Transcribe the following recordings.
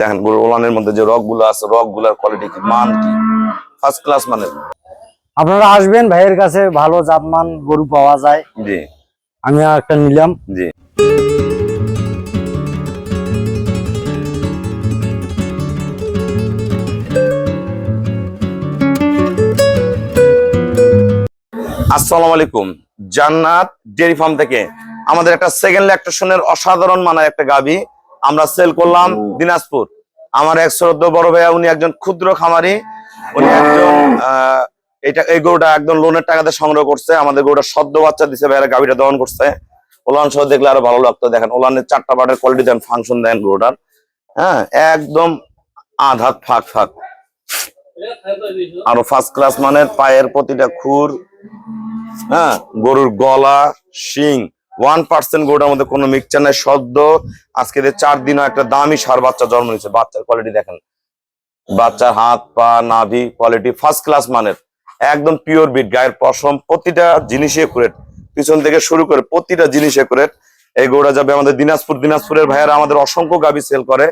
দেখেন গরুর ওলানের মধ্যে যে রক গুলো আছে, রক গুলার কোয়ালিটি কি, মান কি, ফার্স্ট ক্লাস মানের। আপনারা আসবেন, ভাইয়ের কাছে ভালো জাতমান গরু পাওয়া যায়। জি, আমি একটা নিলাম। জি। আসসালামু আলাইকুম। জান্নাত ডেয়ারি ফার্ম থেকে আমাদের একটা সেকেন্ড ল্যাকটেশনের অসাধারণ মানের একটা গাভী আমরা সেল করলাম দিনাজপুর। আমার এক শ্রদ্ধ বড় ভাইয়া, উনি একজন ক্ষুদ্র খামারি, উনি একজন এই গরুটা একদম লোনের টাকাতে সংগ্রহ করছে। আমাদের গরুটা সদ্য বাচ্চা দিছে, ভাইয়ারা গাভীটা দহন করছে। ওলান সহ দেখলে আরো ভালো লাগতো। দেখেন ওলানের 4টা বাটের কোয়ালিটি দেন, ফাংশন দেন গরুটার। হ্যাঁ, একদম আধাত ফাঁক ফাঁক, আরো ফার্স্ট ক্লাস মানের। পায়ের প্রতিটা খুর, হ্যাঁ, গরুর গলা, শিং 1% গরুটার মধ্যে কোনো মিক্সচার নাই। সদ্য আজকে 4 দিনও একটা দামি ষাঁড় বাচ্চা জন্ম নিয়েছে। বাচ্চার কোয়ালিটি দেখেন, বাচ্চার হাত পা নাভি কোয়ালিটি ফার্স্ট ক্লাস মানের, একদম পিওর বিট। গায়ের পশম প্রতিটা জিনিস একুরেট, পিছন থেকে শুরু করে প্রতিটা জিনিস একুরেট। এই গরুটা যাবে আমাদের দিনাজপুর। দিনাজপুরের ভাইয়েরা আমাদের অসংখ্য গাভী সেল করে।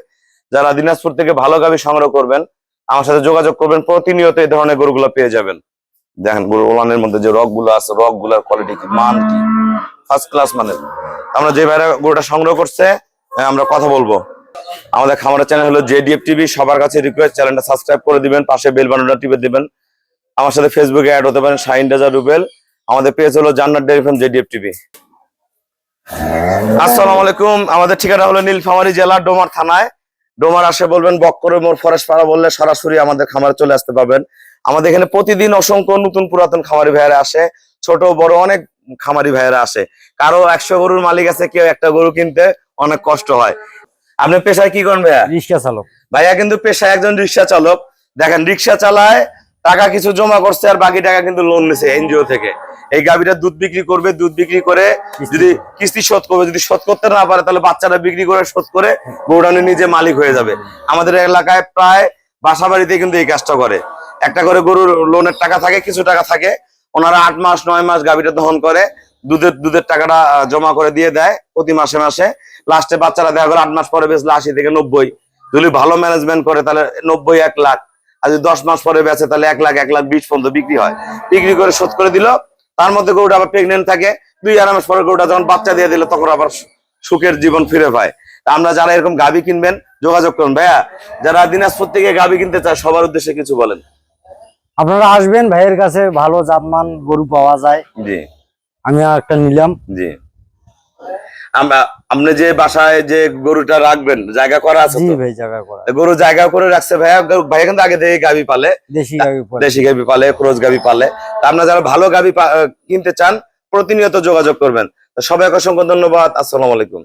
যারা দিনাজপুর থেকে ভালো গাভী সংগ্রহ করবেন, আমার সাথে যোগাযোগ করবেন, প্রতিনিয়ত এই ধরনের গরুগুলো পেয়ে যাবেন। দেখেন গরুর ওলানের মধ্যে যে রক গুলো আছে, রক গুলার কোয়ালিটি কি, মান কি, ফার্স্ট ক্লাস মানের। আমরা যে ভাইরা গরুটা সংগ্রহ করছে আমরা কথা বলবো। আমাদের খামারের চ্যানেল হলো জেডিএফ টিভি। সবার কাছে রিকোয়েস্ট, চ্যানেলটা সাবস্ক্রাইব করে দিবেন, পাশে বেল বাটনটা টিপে দিবেন। আমার সাথে ফেসবুকে অ্যাড হতে পারেন, শাহিন রাজা রুবেল। আমাদের পেজ হলো জান্নাত ডেয়ারি ফার্ম জেডিএফ টিভি। আসসালামু আলাইকুম। আমাদের ঠিকানা হলো নীলফামারী জেলা, ডোমার থানায়। ডোমার আসে বলবেন বক্করের মোড় ফরেস্ট পাড়া বললে সরাসরি আমাদের খামারে চলে আসতে পারবেন। আমাদের এখানে প্রতিদিন অসংখ্য নতুন পুরাতন খামারি ভাইয়েরা আসে, ছোট বড় অনেক খামারি ভাইয়েরা আসে। কারো 100 গরুর মালিক আছে, কেউ একটা গরু কিনতে অনেক কষ্ট হয়। আপনি পেশায় কি করেন ভাইয়া? রিক্সা চালক। ভাইয়া কিন্তু পেশায় একজন রিক্সা চালক। দেখেন রিক্সা চালায়, টাকা কিছু জমা করছে, আর বাকি টাকা কিন্তু লোন নিছে এনজিও থেকে। এই গাভীটা দুধ বিক্রি করবে, দুধ বিক্রি করে যদি কিস্তি শোধ করবে, যদি শোধ করতে না পারে তাহলে বাচ্চাটা বিক্রি করে শোধ করে গরুটা নিজে মালিক হয়ে যাবে। আমাদের এলাকায় প্রায় বাসা বাড়িতে কিন্তু এই কাজটা করে। একটা করে গরুর লোনের টাকা থাকে, কিছু টাকা থাকে, ওনারা 8 মাস 9 মাস গাভীটা দহন করে দুধের টাকাটা জমা করে দিয়ে দেয় প্রতি মাসে মাসে। লাস্টে বাচ্চারা দেখা গেল 8 মাস পরে বেচলে 80 থেকে 90। যদি ভালো ম্যানেজমেন্ট করে তাহলে 90 1 লাখ। আর যদি 10 মাস পরে বেচে তাহলে 1 লাখ 1 লাখ 20 পর্যন্ত বিক্রি হয়। বিক্রি করে শোধ করে দিল, তার মধ্যে গরুটা আবার প্রেগনেন্ট থাকে। 2-2.5 মাস পরে গরুটা যখন বাচ্চা দিয়ে দিল, তখন আবার সুখের জীবন ফিরে পায়। আমরা যারা এরকম গাভী কিনবেন যোগাযোগ করুন। ভাইয়া, যারা দিনাজপুর থেকে গাভী কিনতে চায় সবার উদ্দেশ্যে কিছু বলেন। আপনারা আসবেন, ভাইয়ের কাছে ভালো জাতমান গরু পাওয়া যায়। জি, আমি একটা নিলাম। জি। আপনি যে বাসায় যে গরুটা রাখবেন জায়গা করা আছে? জি ভাই, জায়গা করা। গরু জায়গা করে রাখছে ভাইয়া। ভাইয়া কিন্তু আগে থেকে গাভী পালে, দেশি গাভী পালে, ক্রস গাভী পালে। আপনারা যারা ভালো গাভী কিনতে চান প্রতিনিয়ত যোগাযোগ করবেন। সবাইকে অসংখ্য ধন্যবাদ। আসসালামু আলাইকুম।